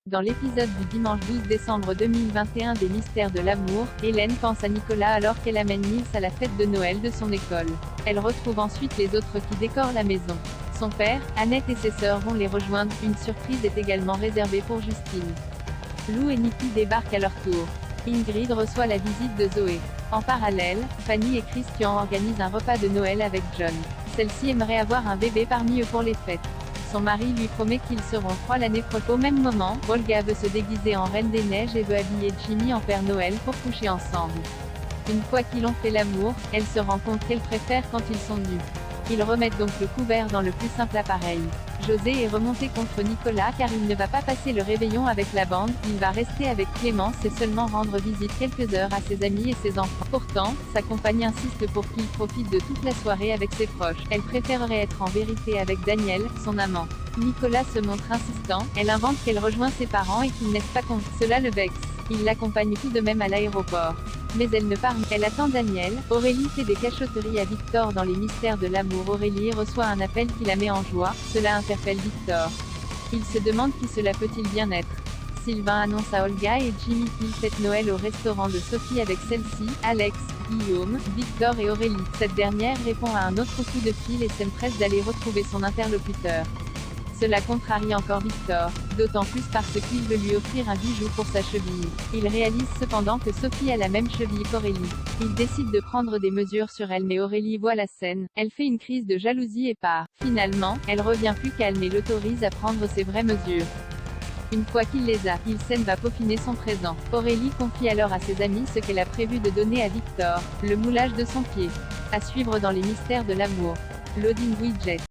Dans l'épisode du dimanche 12 décembre 2021 des Mystères de l'amour, Hélène pense à Nicolas alors qu'elle amène Nils à la fête de Noël de son école. Elle retrouve ensuite les autres qui décorent la maison. Son père, Annette et ses sœurs vont les rejoindre. Une surprise est également réservée pour Justine. Lou et Nikki débarquent à leur tour. Ingrid reçoit la visite de Zoé. En parallèle, Fanny et Christian organisent un repas de Noël avec John. Celle-ci aimerait avoir un bébé parmi eux pour les fêtes. Son mari lui promet qu'ils seront 3 l'année prochaine. Au même moment, Olga veut se déguiser en Reine des Neiges et veut habiller Jimmy en Père Noël pour coucher ensemble. Une fois qu'ils ont fait l'amour, elles se rendent compte qu'elles préfèrent quand ils sont nus. Ils remettent donc le couvert dans le plus simple appareil. José est remonté contre Nicolas car il ne va pas passer le réveillon avec la bande, il va rester avec Clémence et seulement rendre visite quelques heures à ses amis et ses enfants. Pourtant, sa compagne insiste pour qu'il profite de toute la soirée avec ses proches. Elle préférerait être en vérité avec Daniel, son amant. Nicolas se montre insistant, elle invente qu'elle rejoint ses parents et qu'ils n'est pas contre. Cela le vexe. Il l'accompagne tout de même à l'aéroport. Mais elle ne part. Elle attend Daniel. Aurélie fait des cachotteries à Victor dans les Mystères de l'amour. Aurélie reçoit un appel qui la met en joie. Cela interpelle Victor. Il se demande qui cela peut-il bien être. Sylvain annonce à Olga et Jimmy qu'il fête Noël au restaurant de Sophie avec celle-ci, Alex, Guillaume, Victor et Aurélie. Cette dernière répond à un autre coup de fil et s'empresse d'aller retrouver son interlocuteur. Cela contrarie encore Victor, d'autant plus parce qu'il veut lui offrir un bijou pour sa cheville. Il réalise cependant que Sophie a la même cheville qu'Aurélie. Il décide de prendre des mesures sur elle mais Aurélie voit la scène, elle fait une crise de jalousie et part. Finalement, elle revient plus calme et l'autorise à prendre ses vraies mesures. Une fois qu'il les a, Hilsen va peaufiner son présent. Aurélie confie alors à ses amis ce qu'elle a prévu de donner à Victor, le moulage de son pied. À suivre dans les Mystères de l'amour. Loading widget.